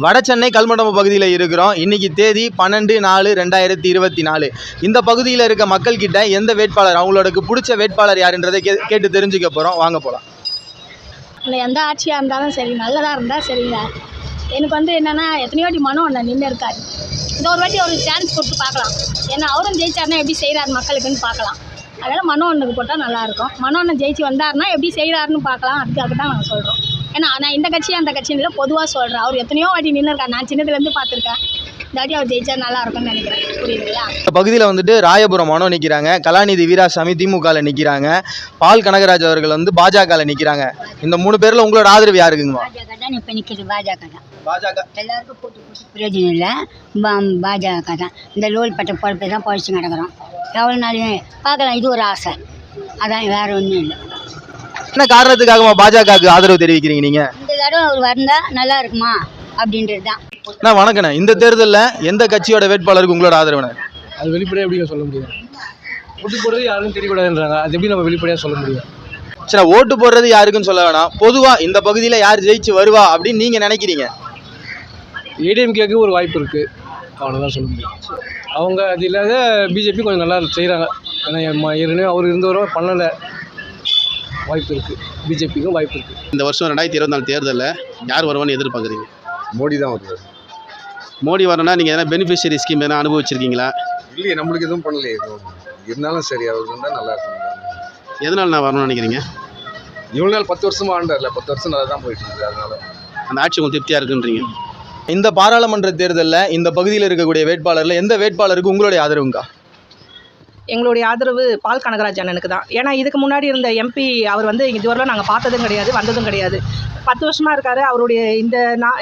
வடசென்னை கல்மண்டபம் பகுதியில் இருக்கிறோம். இன்னைக்கு தேதி 12/4/2024. இந்த பகுதியில் இருக்க மக்கள் கிட்ட எந்த வேட்பாளர் அவங்களுக்கு பிடிச்ச வேட்பாளர் யாருன்றதை கேட்டு தெரிஞ்சுக்க போகிறோம். வாங்க போகலாம். இல்லை, எந்த ஆட்சியாக இருந்தாலும் சரி, நல்லதாக இருந்தால் சரிங்க. எனக்கு என்னென்னா எத்தனையோ வாட்டி மனம் ஒன்று நின்று இருக்காரு. இந்த ஒரு வாட்டி அவருக்கு சான்ஸ் கொடுத்து பார்க்கலாம். ஏன்னா அவரும் ஜெயிச்சாருன்னா எப்படி செய்கிறாரு மக்களுக்குன்னு பார்க்கலாம். அதனால் மனம் ஒன்றுக்கு போட்டால் நல்லாயிருக்கும். மனம் ஒன்று ஜெயிச்சு வந்தாருன்னா எப்படி செய்கிறாருன்னு பார்க்கலாம். அதுக்காக தான் நாங்கள் சொல்கிறோம். ஏன்னா நான் இந்த கட்சி அந்த கட்சின்னு இல்லை, பொதுவாக சொல்கிறேன். அவர் எத்தனையோ வாட்டி நின்று இருக்காரு. நான் சின்னதுலேருந்து பார்த்துருக்கேன். இந்த வாட்டி அவர் ஜெயிச்சா நல்லா இருக்கும்னு நினைக்கிறேன். புரியுதுங்களா? இந்த பகுதியில் ராயபுரம் மனோ நிற்கிறாங்க, கலாநிதி வீராசாமி திமுகவில் நிற்கிறாங்க, பால் கனகராஜ் அவர்கள் பாஜகவில் நிற்கிறாங்க. இந்த 3 பேரில் உங்களோட ஆதரவு யாருக்குங்கம்மா? பாஜக தான் இப்போ நிற்கிது. பாஜக தான். பாஜக எல்லாருக்கும் போட்டு பிரயோஜனம் இல்லை. பாஜக தான். இந்த லோல் பட்ட பொழப்பை தான் பழிச்சு கிடக்குறோம். எவ்வளோ நாள் பார்க்கலாம். இது ஒரு ஆசை, அதான், வேறு ஒன்றும் இல்லை. என்ன காரணத்துக்காகமா பாஜகவுக்கு ஆதரவு தெரிவிக்கிறீங்க நீங்கள்? இந்த தடவை அவர் வந்தால் நல்லா இருக்குமா அப்படின்றது தான். வணக்கண்ணே, இந்த தேர்தலில் எந்த கட்சியோட வேட்பாளருக்கு உங்களோட ஆதரவுண்ணே? அது வெளிப்படையாக எப்படி சொல்ல முடியும்? ஓட்டு போடுறது யாருக்கும் தெரியக்கூடாதுன்றாங்க. அது எப்படி நம்ம வெளிப்படையாக சொல்ல முடியும்? சரி, ஓட்டு போடுறது யாருக்குன்னு சொல்ல வேணாம். பொதுவாக இந்த பகுதியில் யார் ஜெயிச்சு வருவா அப்படின்னு நீங்கள் நினைக்கிறீங்க? ஏடிஎம்கேக்கு ஒரு வாய்ப்பு இருக்குது, அவ்வளோதான் சொல்ல முடியும். அவங்க அது இல்லாத பிஜேபி கொஞ்சம் நல்லா செய்கிறாங்க. ஏன்னா ஏற்கனவே அவர் இருந்தவரை பண்ணலை. வாய்ப்பு இருக்குது, பிஜேபிக்கும் வாய்ப்பு இருக்குது. இந்த வருஷம் 2024 தேர்தலில் யார் வருவான்னு எதிர்பார்க்குறீங்க? மோடி தான் வருவார். மோடி வரணும்னா நீங்கள் எதனா பெனிஃபிஷியரி ஸ்கீம் எதனா அனுபவிச்சிருக்கீங்களா? இல்லையே, நம்மளுக்கு எதுவும் பண்ணலையே. எதுவும் இருந்தாலும் சரி, அவர் இருந்தால் நல்லா இருக்கும். எதனால் நான் வரணும்னு நினைக்கிறீங்க? இவ்வளோ நாள் 10 வருஷமாக ஆண்டார்ல, 10 வருஷம் நல்லா தான் போயிட்டு இருக்குது. அதனால அந்த ஆட்சி உங்களுக்கு திருப்தியாக இருக்குன்றீங்க. இந்த பாராளுமன்ற தேர்தலில் இந்த பகுதியில் இருக்கக்கூடிய வேட்பாளரில் எந்த வேட்பாளருக்கு உங்களுடைய ஆதரவுங்கா? எங்களுடைய ஆதரவு பால் கனகராஜ் அண்ணனுக்கு தான். ஏன்னா இதுக்கு முன்னாடி இருந்த எம்பி அவர் இதுவரையிலும் நாங்கள் பார்த்ததும் கிடையாது, வந்ததும் கிடையாது. 10 வருஷமாக இருக்காரு. அவருடைய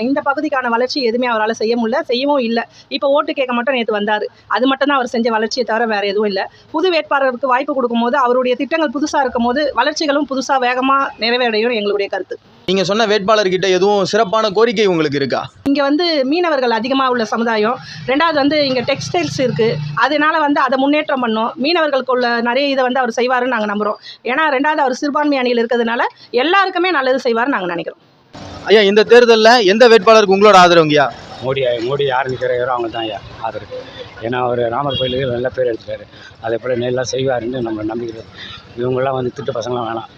இந்த பகுதிக்கான வளர்ச்சி எதுவுமே அவரால் செய்யவும் இல்லை. இப்போ ஓட்டு கேட்க மட்டும் நேற்று வந்தார். அது மட்டும் தான் அவர் செஞ்ச வளர்ச்சியை தவிர வேறு எதுவும் இல்லை. புது வேட்பாளருக்கு வாய்ப்பு கொடுக்கும்போது அவருடைய திட்டங்கள் புதுசாக இருக்கும் போது வளர்ச்சிகளும் புதுசாக வேகமாக நிறைவேறையும் எங்களுடைய கருத்து. நீங்கள் சொன்ன வேட்பாளர்கிட்ட எதுவும் சிறப்பான கோரிக்கை உங்களுக்கு இருக்கா? இங்கே மீனவர்கள் அதிகமாக உள்ள சமுதாயம். 2வது இங்கே டெக்ஸ்டைல்ஸ் இருக்குது. அதனால அதை முன்னேற்றம் பண்ணோம். மீனவர்களுக்குள்ள நிறைய இதை அவர் செய்வாருன்னு நாங்கள் நம்புகிறோம். ஏன்னா 2வது அவர் சிறுபான்மை அணியில் இருக்கிறதுனால எல்லாருக்குமே நல்லது செய்வார்னு நாங்கள் நினைக்கிறோம். ஐயா, இந்த தேர்தலில் எந்த வேட்பாளருக்கு உங்களோட ஆதரவுங்கய்யா? மோடி யார் நிற்கிறாரோ அவங்க தான் ஐயா ஆதரவு. ஏன்னா அவர் ராமர் கோயிலுக்கு நல்ல பேர் எடுத்துட்டாரு. அதே போல் நெல்லாம் செய்வாருன்னு நம்ம நம்பிக்கிறோம். இவங்கெல்லாம் திட்டு பசங்களாம் வேணாம்.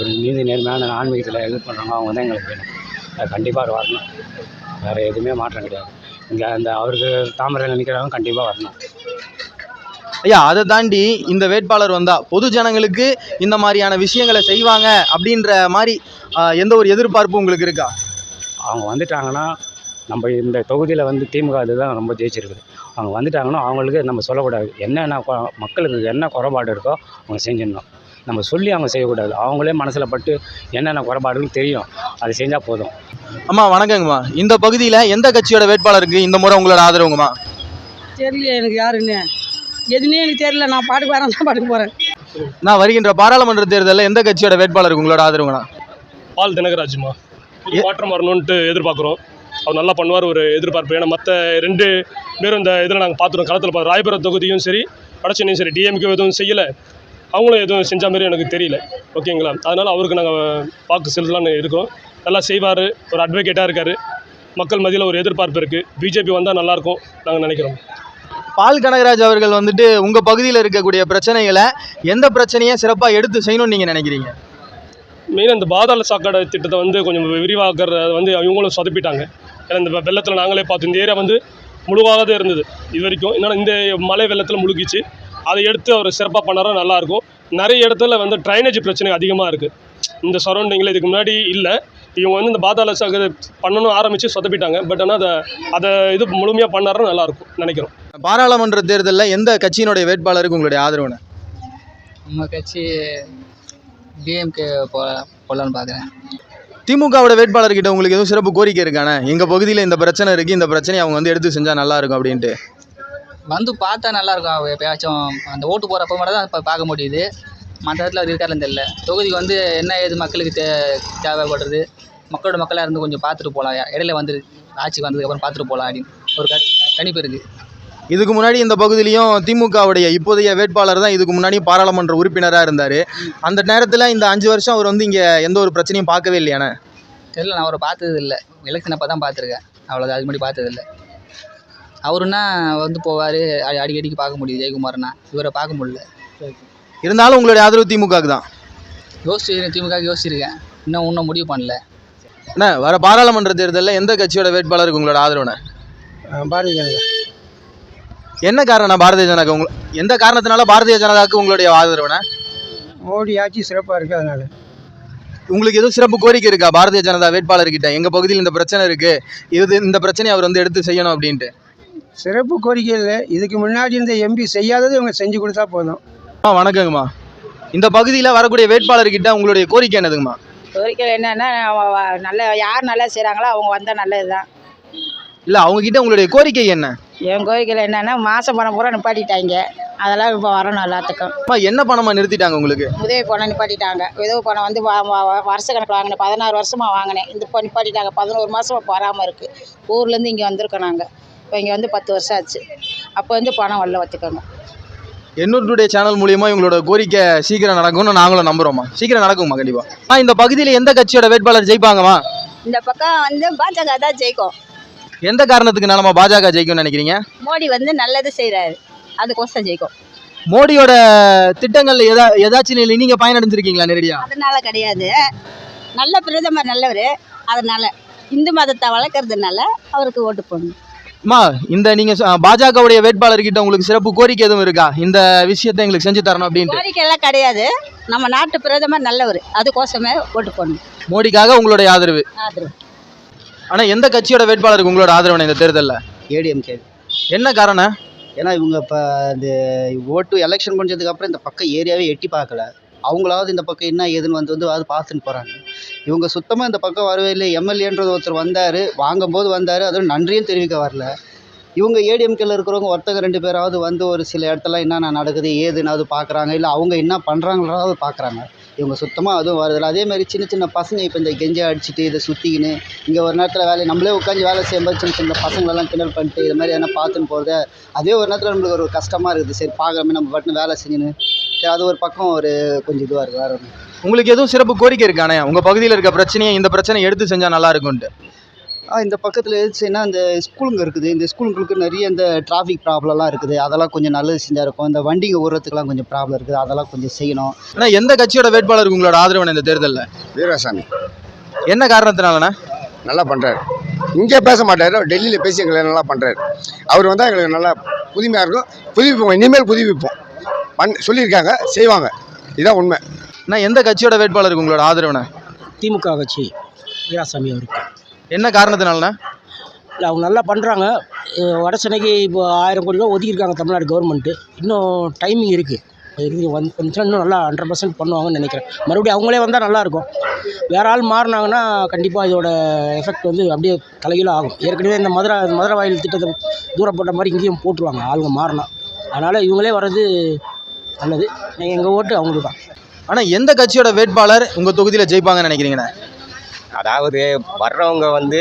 ஒரு நீதி நேர்மையான ஆன்மீகத்தில் இது பண்ணுறாங்க, அவங்க தான் எங்களுக்கு வேணும். அது கண்டிப்பாக வரணும். வேறு எதுவுமே மாற்றம் கிடையாது. இங்கே அவருக்கு தாமரையில் நிற்கிறவங்க கண்டிப்பாக வரணும். ஐயா, அதை தாண்டி இந்த வேட்பாளர் வந்தால் பொது ஜனங்களுக்கு இந்த மாதிரியான விஷயங்களை செய்வாங்க அப்படின்ற மாதிரி எந்த ஒரு எதிர்பார்ப்பு உங்களுக்கு இருக்கா? அவங்க வந்துட்டாங்கன்னா நம்ம இந்த தொகுதியில் திமுக இதுதான் ரொம்ப ஜெயிச்சிருக்குது. அவங்க வந்துட்டாங்கன்னா அவங்களுக்கு நம்ம சொல்லக்கூடாது. என்னென்ன மக்களுக்கு என்ன குறைபாடு இருக்கோ அவங்க செஞ்சிடணும். நம்ம சொல்லி அவங்க செய்யக்கூடாது. அவங்களே மனசில் பட்டு என்னென்ன குறைபாடுன்னு தெரியும், அது செஞ்சால் போதும். அம்மா வணக்கங்கம்மா, இந்த பகுதியில் எந்த கட்சியோட வேட்பாளருக்கு இந்த முறை உங்களோட ஆதரவுங்கம்மா? தெரியல எனக்கு யாருன்னு, எதுனே எனக்கு தெரியல. நான் பாட்டுக்கு வரேன், தான் பாட்டுக்கு போகிறேன். நான் வருகின்ற பாராளுமன்ற தேர்தலில் எந்த கட்சியோட வேட்பாளருக்கு உங்களோட ஆதரவுங்கண்ணா? பால் தினகராஜ்மா. மாற்றம் வரணுன்ட்டு எதிர்பார்க்குறோம். அவர் நல்லா பண்ணுவார் ஒரு எதிர்பார்ப்பு. ஏன்னா மற்ற 2 பேரும் இந்த இதில் நாங்கள் பார்த்துருவோம். களத்தில் ராயபுரம் தொகுதியும் சரி, வடசென்னையும் சரி, டிஎம்கே எதுவும் செய்யலை, அவங்களும் எதுவும் செஞ்ச மாதிரி எனக்கு தெரியல. ஓகேங்களா? அதனால் அவருக்கு நாங்கள் வாக்கு செலுத்தலான்னு இருக்கோம். நல்லா செய்வார், ஒரு அட்வொகேட்டாக இருக்கார், மக்கள் மத்தியில் ஒரு எதிர்பார்ப்பு இருக்குது. பிஜேபி வந்தால் நல்லாயிருக்கும் நாங்கள் நினைக்கிறோம். பால் கனகராஜ் அவர்கள் உங்கள் பகுதியில் இருக்கக்கூடிய பிரச்சனைகளை எந்த பிரச்சனையை சிறப்பாக எடுத்து செய்யணும்னு நீங்கள் நினைக்கிறீங்க? மெயினாக இந்த பாதாள சாக்கடை திட்டத்தை கொஞ்சம் விரிவாக்குறத இவங்களும் சொதப்பிட்டாங்க. ஏன்னா இந்த வெள்ளத்தில் நாங்களே பார்த்தோம். இந்த ஏரியா முழுவாகவே இருந்தது இது வரைக்கும். என்னென்னா இந்த மழை வெள்ளத்தில் முழுகிச்சு. அதை எடுத்து அவர் சிறப்பாக பண்ணாரோ நல்லாயிருக்கும். நிறைய இடத்துல ட்ரைனேஜ் பிரச்சனை அதிகமாக இருக்குது இந்த சரௌண்டிங்கில். இதுக்கு முன்னாடி இல்லை. இவங்க இந்த பாதாள சாக்கடை பண்ணணும் ஆரம்பித்து சொதப்பிட்டாங்க. பட் ஆனால் அதை இது முழுமையாக பண்ணாரோ நல்லாயிருக்கும் நினைக்கிறோம். பாராளுமன்ற தேர்தலில் எந்த கட்சியினுடைய வேட்பாளருக்கு உங்களுடைய ஆதரவுன்னு? நம்ம கட்சி டிஎம்கே போகலான்னு பார்க்குறேன். திமுகவோட வேட்பாளர்கிட்ட உங்களுக்கு எதுவும் சிறப்பு கோரிக்கை இருக்கானே? எங்கள் பகுதியில் இந்த பிரச்சனை இருக்குது, இந்த பிரச்சனையை அவங்க எடுத்து செஞ்சால் நல்லாயிருக்கும் அப்படின்ட்டு பார்த்தா நல்லாயிருக்கும். எப்பயாச்சும் அந்த ஓட்டு போகிறப்ப மட்டும் தான் இப்போ பார்க்க முடியுது. மற்ற இடத்துல அவர் இருக்காருன்னு தெரியல. தொகுதிக்கு என்ன ஏது மக்களுக்கு தேவைப்படுறது, மக்களோட மக்களாக இருந்து கொஞ்சம் பார்த்துட்டு போகலாம். இடையில ஆட்சிக்கு வந்ததுக்கப்புறம் பார்த்துட்டு போகலாம் அப்படின்னு ஒரு கணிப்பு இருக்குது. இதுக்கு முன்னாடி இந்த பகுதியிலையும் திமுகவுடைய இப்போதைய வேட்பாளர் தான் இதுக்கு முன்னாடி பாராளுமன்ற உறுப்பினராக இருந்தார். அந்த நேரத்தில் இந்த 5 வருஷம் அவர் இங்கே எந்த ஒரு பிரச்சனையும் பார்க்கவே இல்லையானே? தெரியல, நான் அவரை பார்த்தது இல்லை. எலெக்ஷன் அப்போ தான் பார்த்துருக்கேன். அவ்வளோதான். அதுக்கு முன்னாடி பார்த்ததில்ல. அவருன்னா வந்து போவார், அடிக்கடிக்கு பார்க்க முடியுது. ஜெயக்குமார்னா இவரை பார்க்க முடியல. இருந்தாலும் உங்களுடைய ஆதரவு திமுகவுக்கு தான். திமுக யோசிச்சிருக்கேன், இன்னும் முடிவு பண்ணல. அண்ணா வர பாராளுமன்ற தேர்தலில் எந்த கட்சியோட வேட்பாளருக்கு உங்களோட ஆதரவுண்ணே? பாரதிய ஜனதா. என்ன காரணம் பாரதிய ஜனதா எந்த காரணத்தினால பாரதிய ஜனதாவுக்கு உங்களுடைய ஆதரவுண்ணே? மோடி ஆட்சி சிறப்பாக இருக்குது, அதனால. உங்களுக்கு எதுவும் சிறப்பு கோரிக்கை இருக்கா பாரதிய ஜனதா வேட்பாளர்கிட்ட? எங்கள் பகுதியில் இந்த பிரச்சனை இருக்குது, இந்த பிரச்சனையை அவர் வந்து எடுத்து செய்யணும் அப்படின்ட்டு. சிறப்பு கோரிக்கை இல்லை, இதுக்கு முன்னாடி இருந்த எம்பி செய்யாதது இவங்க செஞ்சு கொடுத்தா போதும். வணக்கங்கம்மா. இந்த பகுதியில் வரக்கூடிய வேட்பாளர்கிட்ட உங்களுடைய கோரிக்கை என்னதுங்கம்மா? கோரிக்கை என்னன்னா யார் நல்லா செய்கிறாங்களோ அவங்க வந்தால் நல்லது தான். இல்லை, அவங்ககிட்ட உங்களுடைய கோரிக்கை என்ன? என் கோரிக்கையில் என்னன்னா மாதம் பணம் பூரா நிப்பாட்டிட்டாங்க, அதெல்லாம் இப்போ வரணும் எல்லாத்துக்கும். என்ன பணமாக நிறுத்திட்டாங்க உங்களுக்கு? உதவி பணம் நிப்பாட்டிட்டாங்க. உதவி பணம் வந்து வருஷ கணக்கில் வாங்கினேன், 16 வருஷமாக வாங்கினேன். இந்த இப்போ நிப்பாட்டிட்டாங்க, 11 மாதம் இப்போ வராமல் இருக்குது. ஊர்லேருந்து இங்கே வந்திருக்கோம் நாங்கள். இப்போ இங்கே வந்து 10 வருஷம் ஆச்சு. அப்போ வந்து பணம் வரல, வச்சுக்கோங்க. எண்ணூர் டுடே சேனல் மூலியமாக இவங்களோட கோரிக்கை சீக்கிரம் நடக்கும்னு நாங்களும் நம்புகிறோம்மா. சீக்கிரம் நடக்கும்மா கண்டிப்பாக. இந்த பகுதியில் எந்த கட்சியோட வேட்பாளர் ஜெயிப்பாங்கம்மா? இந்த பக்கம் வந்து பாஜக தான் ஜெயிக்கும். எந்த காரணத்துக்குனாலமா பாஜக ஜெயிக்கும்னு நினைக்கிறீங்க? மோடி வந்து நல்லது செய்கிறாரு, அதுக்கோசம் ஜெயிக்கும். மோடியோட திட்டங்கள்ல ஏதாச்சும் நீங்க பயனடைஞ்சிருக்கீங்களா நேரடியா? அதனால கிடையாது, நல்ல பிரதமர் நல்லவர், அதனால இந்து மதத்தை வளர்க்கறதுனால அவருக்கு ஓட்டு போடணும். அம்மா, இந்த நீங்க பாஜகவுடைய வேட்பாளர்கிட்ட உங்களுக்கு சிறப்பு கோரிக்கை எதுவும் இருக்கா? இந்த விஷயத்தை எங்களுக்கு செஞ்சு தரணும் அப்படின்ட்டு. கோரிக்கை எல்லாம் கிடையாது, நம்ம நாட்டு பிரதமர் நல்லவர், அதுக்கோசமே ஓட்டு போடணும். மோடிக்காக உங்களுடைய ஆதரவு. ஆதரவு. ஆனா எந்த கட்சியோட வேட்பாளருக்கு உங்களோட ஆதரவு இந்த தேர்தலில்? ஏடிஎம்கே. என்ன காரணம்? ஏன்னா இவங்க இப்போ இந்த ஓட்டு எலெக்ஷன் முடிஞ்சதுக்கப்புறம் இந்த பக்கம் ஏரியாவே எட்டி பார்க்கல. அவங்களாவது இந்த பக்கம் என்ன ஏதுன்னு வந்து அது பார்த்துன்னு போகிறாங்க. இவங்க சுத்தமாக இந்த பக்கம் வரவே இல்லை. எம்எல்ஏன்றது ஒருத்தர் வந்தார், வாங்கும்போது வந்தார், அதுவும் நன்றியும் தெரிவிக்க வரல. இவங்க ஏடிஎம்கேல இருக்கிறவங்க ஒருத்தங்க 2 பேராவது வந்து ஒரு சில இடத்துல என்னென்ன நடக்குது ஏதுன்னாவது பார்க்குறாங்க, இல்லை அவங்க என்ன பண்ணுறாங்களாவது பார்க்குறாங்க. இவங்க சுத்தமாக அதுவும் வருதில்லை. அதேமாதிரி சின்ன சின்ன பசங்க இப்போ இந்த கெஞ்சை அடிச்சுட்டு இதை சுற்றிக்கின்னு இங்கே ஒரு நேரத்தில் வேலை நம்மளே உட்காந்து வேலை செய்யும்போது சின்ன சின்ன பசங்களெல்லாம் கிண்டல் பண்ணிட்டு இது மாதிரி எதனா பார்த்துன்னு போகிறது, அதே ஒரு நேரத்தில் நம்மளுக்கு ஒரு கஷ்டமாக இருக்குது. சரி பார்க்காம நம்ம பட்டுன்னு வேலை செஞ்சுன்னு அது ஒரு பக்கம் ஒரு கொஞ்சம் இதுவாக இருக்குது. வேறு ஒன்று. உங்களுக்கு எதுவும் சிறப்பு கோரிக்கை இருக்கானே உங்கள் பகுதியில் இருக்க பிரச்சனையை இந்த பிரச்சனையை எடுத்து செஞ்சால் நல்லா இருக்கும்ட்டு? இந்த பக்கத்தில் எதுச்சுன்னா இந்த ஸ்கூலுங்க இருக்குது, இந்த ஸ்கூலுங்களுக்கு நிறைய இந்த டிராஃபிக் ப்ராப்ளம்லாம் இருக்குது, அதெல்லாம் கொஞ்சம் நல்லது செஞ்சால் இருக்கும். இந்த வண்டிங்க ஓடுறதுக்குலாம் கொஞ்சம் ப்ராப்ளம் இருக்குது, அதெல்லாம் கொஞ்சம் செய்யணும். ஆனால் எந்த கட்சியோட வேட்பாளருக்கு உங்களோட ஆதரவு இந்த தேர்தலில்? வீராசாமி. என்ன காரணத்தினாலண்ணா? நல்லா பண்ணுறாரு. இங்கே பேச மாட்டார், டெல்லியில் பேசி எங்களை நல்லா பண்ணுறாரு. அவர் வந்தால் எங்களுக்கு நல்லா புதுமையாக இருக்கும். புதுப்பிப்போம், இனிமேல் புதுப்பிப்போம். சொல்லியிருக்காங்க, செய்வாங்க. இதுதான் உண்மை. அண்ணா எந்த கட்சியோட வேட்பாளருக்கு உங்களோட ஆதரவுண்ணா? திமுக கட்சி வீராசாமி அவருக்கு. என்ன காரணத்தினாலண்ணா? இல்லை, அவங்க நல்லா பண்ணுறாங்க. வட சென்னைக்கு இப்போ 1000 கோடி ரூபா ஒதுக்கியிருக்காங்க தமிழ்நாடு கவர்மெண்ட்டு. இன்னும் டைமிங் இருக்குது, வந்துச்சுன்னா இன்னும் நல்லா 100% பண்ணுவாங்கன்னு நினைக்கிறேன். மறுபடியும் அவங்களே வந்தால் நல்லாயிருக்கும். வேறு ஆள் மாறினாங்கன்னா கண்டிப்பாக இதோட எஃபெக்ட் வந்து அப்படியே தலைகீழாக ஆகும். ஏற்கனவே இந்த மதுரை வாயில் திட்டத்தை தூரம் போட்ட மாதிரி இங்கேயும் போட்டுருவாங்க ஆளுங்க மாறினா. அதனால் இவங்களே வர்றது நல்லது. எங்கள் ஓட்டு அவங்களுக்கு தான். ஆனால் எந்த கட்சியோட வேட்பாளர் உங்கள் தொகுதியில் ஜெயிப்பாங்கன்னு நினைக்கிறீங்கண்ணா? அதாவது வர்றவங்க வந்து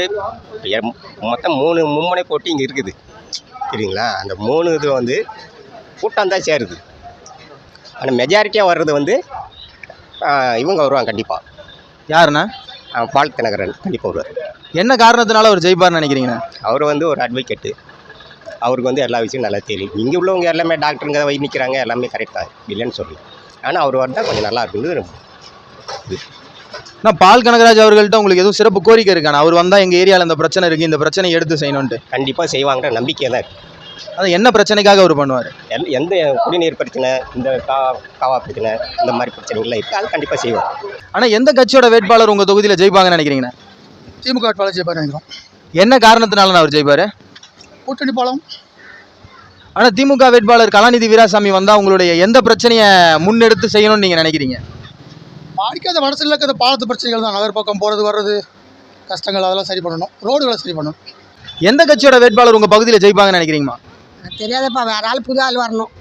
மொத்தம் 3 மும்முனை போட்டி இங்கே இருக்குது, சரிங்களா? அந்த 3 இது வந்து கூட்டம் தான் சேருது. ஆனால் மெஜாரிட்டியாக வர்றது வந்து இவங்க வருவாங்க கண்டிப்பாக. யாருண்ணா? பால் தினகரன் கண்டிப்பாக வருவார். என்ன காரணத்தினால அவர் ஜெயிப்பார்னு நினைக்கிறீங்கண்ணா? அவர் வந்து ஒரு அட்வொகேட்டு, அவருக்கு வந்து எல்லா விஷயம் நல்லா தெரியும். இங்கே உள்ளவங்க எல்லாமே டாக்டருங்க வை நிற்கிறாங்க, எல்லாமே கரெக்ட் தான், இல்லைன்னு சொல்லி. ஆனால் அவர் வந்தால் கொஞ்சம் நல்லா இருக்குன்னு இது. நான் பால் கனகராஜ் அவர்கள்ட்ட உங்களுக்கு எதுவும் சிறப்பு கோரிக்கை இருக்காண்ணா? அவர் வந்தால் எங்கள் ஏரியாவில் இந்த பிரச்சனை இருக்குது, இந்த பிரச்சனையை எடுத்து செய்யணுன்ட்டு. கண்டிப்பாக செய்வாங்கிற நம்பிக்கை தான் இருக்குது. அது என்ன பிரச்சனைக்காக அவர் பண்ணுவார்? எந்த குடிநீர் பிரச்சனை, இந்த காவா பிரச்சனை, இந்த மாதிரி பிரச்சனைகள்லாம் இருக்குது, அது கண்டிப்பாக செய்வார். ஆனால் எந்த கட்சியோட வேட்பாளர் உங்கள் தொகுதியில் ஜெயிப்பாங்கன்னு நினைக்கிறீங்கண்ணா? திமுக வேட்பாளர் ஜெயிப்பார் நினைக்கிறோம். என்ன காரணத்தினால அவர் ஜெயிப்பார்? கூட்டணி பாலம். ஆனால் திமுக வேட்பாளர் கலாநிதி வீராசாமி வந்தால் உங்களுடைய எந்த பிரச்சனையை முன்னெடுத்து செய்யணும்னு நீங்கள் நினைக்கிறீங்க? பாதிக்காத மனசில் இருக்கிற பாலத்து பிரச்சனைகள் தான். நகர் பக்கம் போகிறது வர்றது கஷ்டங்கள், அதெல்லாம் சரி பண்ணணும். ரோடுகளை சரி பண்ணணும். எந்த கட்சியோட வேட்பாளர் உங்கள் பகுதியில் ஜெயிப்பாங்கன்னு நினைக்கிறீங்கம்மா? தெரியாதப்பா, வேற ஆள் புது ஆள் வரணும்.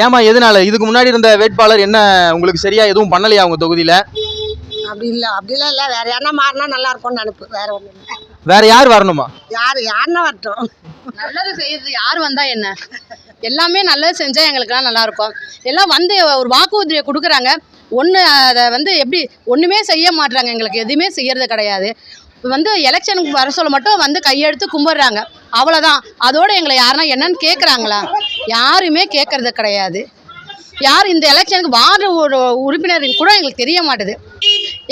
ஏமா எதனால? இதுக்கு முன்னாடி இருந்த வேட்பாளர் என்ன உங்களுக்கு சரியா எதுவும் பண்ணலையா உங்கள் தொகுதியில்? அப்படிலாம் இல்லை, வேற யாருன்னா மாறினா நல்லா இருக்கும்னு நினைப்பு, வேற ஒன்றும் இல்லை. வேற யார் வரணுமா? யாருன்னா வரட்டும். நல்லது செய்யுது யார் வந்தால் என்ன, எல்லாமே நல்லது செஞ்சால் எங்களுக்கெல்லாம் நல்லாயிருக்கும். எல்லாம் வந்து ஒரு வாக்குறுதியை கொடுக்குறாங்க, ஒன்று அதை வந்து எப்படி ஒன்றுமே செய்ய மாட்டுறாங்க, எங்களுக்கு எதுவுமே செய்யறது கிடையாது. வந்து எலெக்ஷனுக்கு வர சொல்ல மட்டும் வந்து கையெடுத்து கும்பிட்றாங்க, அவ்வளோதான். அதோடு எங்களை யாருன்னா என்னன்னு கேட்குறாங்களா? யாருமே கேட்குறது கிடையாது. யார் இந்த எலெக்ஷனுக்கு வார்டு ஒரு உறுப்பினர் கூட எங்களுக்கு தெரிய மாட்டுது.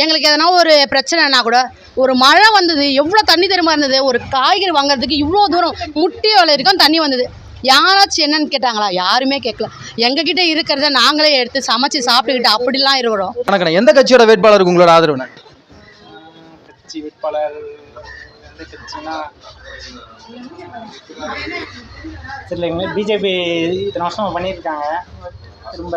எங்களுக்கு எதனா ஒரு பிரச்சனைனா கூட, ஒரு மழை வந்தது எவ்வளோ தண்ணி தெரியுமா இருந்தது, ஒரு காய்கறி வாங்குறதுக்கு இவ்வளோ தூரம் முட்டி வரைக்கும் தண்ணி வந்தது. யாராச்சும் என்னன்னு கேட்டாங்களா? யாருமே கேட்கல. எங்ககிட்ட இருக்கிறத நாங்களே எடுத்து சமைச்சு சாப்பிட்டுக்கிட்டு அப்படிலாம் இருக்கிறோம். வணக்கம். எந்த கட்சியோட வேட்பாளருக்கு உங்களோட ஆதரவுண்ணே? கட்சி வேட்பாளர் எந்த கட்சினா தெரியலைங்க. பிஜேபி இத்தனை வருஷம் பண்ணியிருக்காங்க, திரும்ப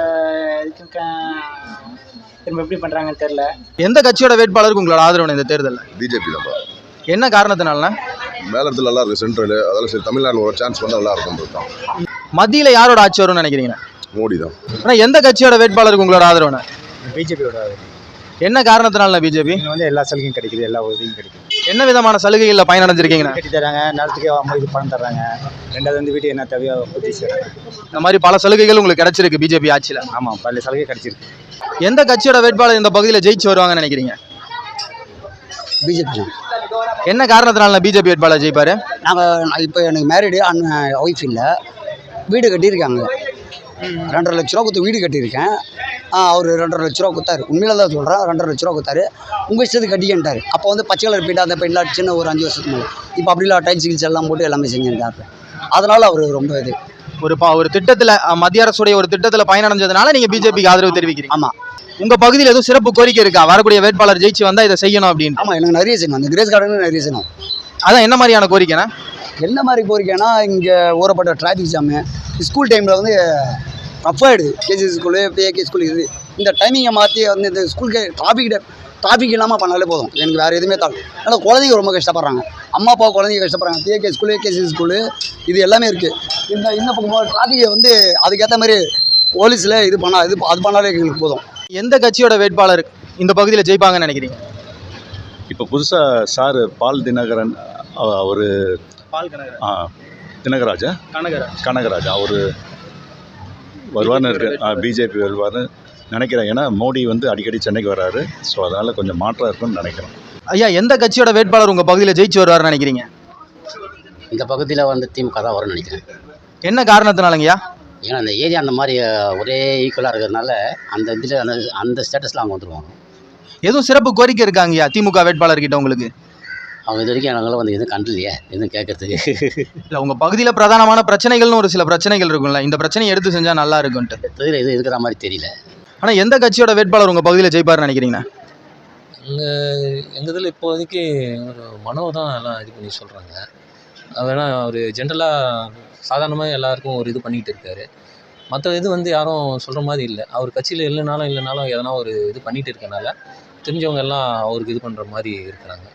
திரும்ப எப்படி பண்ணுறாங்கன்னு தெரில. எந்த கட்சியோட வேட்பாளருக்கு உங்களோட ஆதரவு இந்த தேர்தலில்? பிஜேபி தான். என்ன காரணத்தினாலண்ணா? மேல இடத்துல நல்லா இருக்குது, சென்ட்ரல், அதெல்லாம் சரி. தமிழ்நாடு ஒரு சான்ஸ் பண்ணால் நல்லா இருக்கும் தான். மத்தியில் யாரோட ஆட்சி வரும்னு நினைக்கிறீங்க? மோடி தான். ஆனால் எந்த கட்சியோட வேட்பாளருக்கு உங்களோட ஆதரவுண்ணே? பிஜேபியோட. என்ன காரணத்தினால பிஜேபி? வந்து எல்லா சலுகையும் கிடைக்குது, எல்லா உதவியும் கிடைக்குது. என்ன விதமான சலுகைகளில் பயனடைஞ்சிருக்கீங்கண்ணா? கட்டி தராங்க, நேரத்துக்கு இது பணம் தர்றாங்க. ரெண்டாவது வந்து வீட்டு என்ன தேவையோ பூர்த்தி செய்கிறாங்க. இந்த மாதிரி பல சலுகைகள் உங்களுக்கு கிடைச்சிருக்கு பிஜேபி ஆட்சியில்? ஆமாம், பல சலுகை கிடைச்சிருக்கு. எந்த கட்சியோட வேட்பாளர் இந்த பகுதியில் ஜெயிச்சு வருவாங்கன்னு நினைக்கிறீங்க? பிஜேபி. என்ன காரணத்தினால பிஜேபி வேட்பாளர் ஜெயிப்பாரு? நாங்கள் இப்போ எனக்கு மேரிடு ஒய்ஃப் இல்லை, வீடு கட்டியிருக்காங்க. 2.5 லட்ச ரூபா கொடுத்து வீடு கட்டியிருக்கேன். அவர் 2.5 லட்ச ரூபா கொடுத்தாரு. உண்மையில தான் சொல்கிறேன், 2.5 லட்ச ரூபா கொடுத்தாரு. உங்கள் இஷ்டத்துக்கு கட்டிக்கிட்டார். அப்போ வந்து பச்சை கலர் பெயிண்ட், அந்த பெயிண்ட்லாம் சின்ன ஒரு 5 வருஷத்துக்கு மேலே. இப்போ அப்படிலாம் டைல்ஸ் கில்ஸ் எல்லாம் போட்டு எல்லாமே செஞ்சுருக்காரு. அதனால் அவர் ரொம்ப இது ஒரு திட்டத்தில், மத்திய அரசுடைய ஒரு திட்டத்தில் பயனடைஞ்சதுனால நீங்கள் பிஜேபிக்கு ஆதரவு தெரிவிக்கிறீங்க. ஆமாம். உங்கள் பகுதியில் எதுவும் சிறப்பு கோரிக்கை இருக்கா? வரக்கூடிய வேட்பாளர் ஜெயிச்சு வந்தால் இதை செய்யணும் அப்படின்னு. ஆமாம், எனக்கு நிறைய செய்யணும். அந்த கிரேஸ் கார்டனும் நிறைய செய்யணும். அதான் என்ன மாதிரியான கோரிக்கைனா? என்ன மாதிரி கோரிக்கைனா, இங்கே ஊறப்பட்ட டிராஃபிக் ஜாமு, ஸ்கூல் டைமில் வந்து ரஃப் ஆகிடுது. கேசி ஸ்கூலு, பிஏகே ஸ்கூல், இது இந்த டைமிங்கை மாற்றி வந்து இந்த ஸ்கூலுக்கு டிராஃபிக் இல்லாமல் பண்ணாலே போதும். எனக்கு வேறு எதுவுமே தான். ஆனால் குழந்தைங்க ரொம்ப கஷ்டப்படுறாங்க. அம்மா அப்பா குழந்தைங்க கஷ்டப்படுறாங்க. பிஏகே ஸ்கூலு, கேசி ஸ்கூலு, இது எல்லாமே இருக்குது. இந்த பக்கம் டிராஃபிக்கை வந்து அதுக்கேற்ற மாதிரி போலீஸில் இது பண்ணாலே எங்களுக்கு போதும். எந்த கட்சியோட வேட்பாளர் இந்த பகுதியில் ஜெயிப்பாங்கன்னு நினைக்கிறீங்க? இப்போ புதுசாக சார் பால் தினகரன், அவர் தினகராஜா கனகராஜா அவர் வருவார்னு இருக்கு. பிஜேபி வருவார்னு நினைக்கிறேன். ஏன்னா மோடி வந்து அடிக்கடி சென்னைக்கு வராரு. ஸோ அதனால் கொஞ்சம் மாற்றம் இருக்குன்னு நினைக்கிறேன். ஐயா, எந்த கட்சியோட வேட்பாளர் உங்கள் பகுதியில் ஜெயிச்சு வருவார்னு நினைக்கிறீங்க? இந்த பகுதியில் வந்து திமுக தான் வரும்னு நினைக்கிறேன். என்ன காரணத்தினாலங்கய்யா? ஏன்னா அந்த ஏரியா அந்த மாதிரி ஒரே ஈக்குவலாக இருக்கிறதுனால அந்த இதில் அந்த ஸ்டேட்டஸில் அவங்க வந்துடுவாங்க. எதுவும் சிறப்பு கோரிக்கை இருக்காங்கய்யா திமுக வேட்பாளர்கிட்ட உங்களுக்கு? அவங்க இது வரைக்கும் நாங்களும் வந்து எதுவும் கண்டலையே, எதுவும் கேட்கறதுக்கு. இல்லை, உங்கள் பகுதியில் பிரதானமான பிரச்சனைகள்னு ஒரு சில பிரச்சனைகள் இருக்கும்ல, இந்த பிரச்சனையை எடுத்து செஞ்சால் நல்லா இருக்குன்ட்டு தெரியல, எதுவும் இருக்கிற மாதிரி தெரியல. ஆனால் எந்த கட்சியோட வேட்பாளர் உங்கள் பகுதியில் ஜெயிப்பார்னு நினைக்கிறீங்கண்ணா? எங்கள் இதில் இப்போதைக்கு ஒரு மனோ தான் எல்லாம் இது பண்ணி சொல்கிறாங்க. வேணா அவர் ஜென்ரலாக சாதாரணமாக எல்லாருக்கும் ஒரு இது பண்ணிகிட்டு இருக்காரு. மற்ற இது வந்து யாரும் சொல்கிற மாதிரி இல்லை. அவர் கட்சியில் இல்லைனாலும் எதனா ஒரு இது பண்ணிகிட்டு இருக்கனால தெரிஞ்சவங்க எல்லாம் அவருக்கு இது பண்ணுற மாதிரி இருக்கிறாங்க.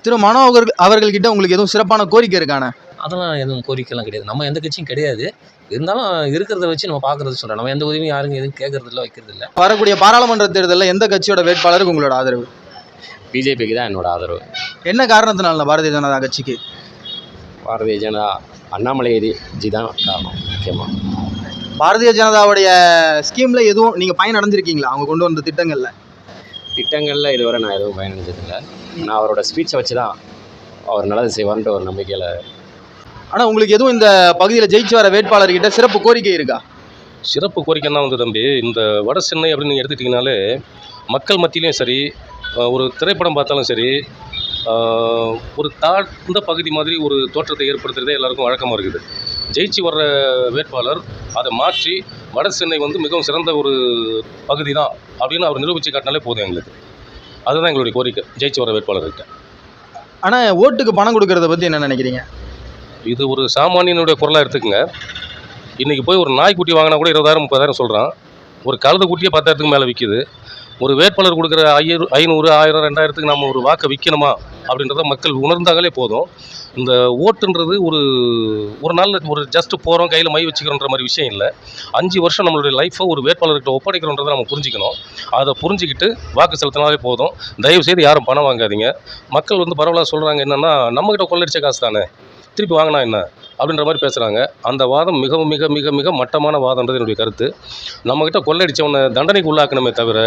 திரு மனோ அவர்கள்கிட்ட உங்களுக்கு எதுவும் சிறப்பான கோரிக்கை இருக்காண்ணா? அதெல்லாம் எதுவும் கோரிக்கைலாம் கிடையாது. நம்ம எந்த கட்சியும் கிடையாது. இருந்தாலும் இருக்கிறத வச்சு நம்ம பார்க்குறது சொல்கிறோம். நம்ம எந்த உதவியும் யாருக்கும் எதுவும் கேட்கறதில்ல, வைக்கிறதில்ல. வரக்கூடிய பாராளுமன்ற தேர்தலில் எந்த கட்சியோட வேட்பாளருக்கு உங்களோட ஆதரவு? பிஜேபிக்கு தான் என்னோட ஆதரவு. என்ன காரணத்தினால பாரதிய ஜனதா கட்சிக்கு? பாரதிய ஜனதா அண்ணாமலை ஜி தான் காரணம் முக்கியமாக. பாரதிய ஜனதாவுடைய ஸ்கீமில் எதுவும் நீங்கள் பயனடைஞ்சிருக்கீங்களா? அவங்க கொண்டு வந்த திட்டங்களில் இதுவரை நான் எதுவும் பயனடைஞ்சதில்லை. நான் அவரோட ஸ்பீச்சை வச்சு தான் அவர் நல்லது செய்வார்ன்ற ஒரு நம்பிக்கையில். ஆனால் உங்களுக்கு எதுவும் இந்த பகுதியில் ஜெயிச்சு வர வேட்பாளர்கிட்ட சிறப்பு கோரிக்கை இருக்கா? சிறப்பு கோரிக்கைன்னா வந்து தம்பி, இந்த வட சென்னை அப்படின்னு நீங்கள் எடுத்துக்கிட்டிங்கனாலே மக்கள் மத்தியிலையும் சரி, ஒரு திரைப்படம் பார்த்தாலும் சரி, ஒரு தாழ்ந்த பகுதி மாதிரி ஒரு தோற்றத்தை ஏற்படுத்துறதே எல்லாருக்கும் வழக்கமாக இருக்குது. ஜெயிச்சு வர்ற வேட்பாளர் அதை மாற்றி வட சென்னை வந்து மிகவும் சிறந்த ஒரு பகுதி தான் அப்படின்னு அவர் நிரூபித்து காட்டினாலே போதும் எங்களுக்கு. அதுதான் எங்களுடைய கோரிக்கை ஜெயிச்சு வர வேட்பாளர்கிட்ட. ஆனால் ஓட்டுக்கு பணம் கொடுக்கறத பற்றி என்ன நினைக்கிறீங்க? இது ஒரு சாமானியனுடைய குரலாக எடுத்துக்கங்க. இன்றைக்கி போய் ஒரு நாய்க்குட்டி வாங்கினா கூட 20,000 30,000 சொல்கிறான். ஒரு கழுதை குட்டியே 10,000க்கு மேலே விற்கிது. ஒரு வேட்பாளர் கொடுக்குற 500 1000 2000க்கு நம்ம ஒரு வாக்கை விற்கணுமா அப்படின்றத மக்கள் உணர்ந்தாங்களே போதும். இந்த ஓட்டுன்றது ஒரு நாள் ஒரு ஜஸ்ட்டு போகிறோம் கையில் மை வச்சுக்கிறோன்ற மாதிரி விஷயம் இல்லை. 5 வருஷம் நம்மளுடைய லைஃப்பை ஒரு வேட்பாளர்கிட்ட ஒப்படைக்கிறோன்றதை நம்ம புரிஞ்சுக்கணும். அதை புரிஞ்சுக்கிட்டு வாக்கு செலுத்தினாலே போதும். தயவுசெய்து யாரும் பணம் வாங்காதீங்க. மக்கள் வந்து பரவலாக சொல்கிறாங்க என்னென்னா, நம்மக்கிட்ட கொள்ளடிச்ச காசு தானே, திருப்பி வாங்கினா என்ன அப்படின்ற மாதிரி பேசுகிறாங்க. அந்த வாதம் மிகவும் மிக மிக மிக மட்டமான வாதம்ன்றது என்னுடைய கருத்து. நம்மக்கிட்ட கொள்ளடிச்சவனை தண்டனைக்கு உள்ளாக்கணுமே தவிர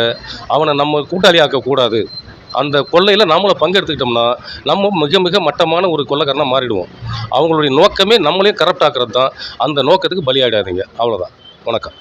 அவனை நம்ம கூட்டாளி ஆக்கக்கூடாது அந்த கொள்ளையில் நாமளும் பங்கெடுத்துக்கிட்டோம்னா நம்ம மிக மிக மட்டமான ஒரு கொள்ளைக்காரனாக மாறிடுவோம். அவங்களுடைய நோக்கமே நம்மளையும் கரப்ட் ஆக்குறது தான். அந்த நோக்கத்துக்கு பலியாடாதீங்க. அவ்வளோதான். வணக்கம்.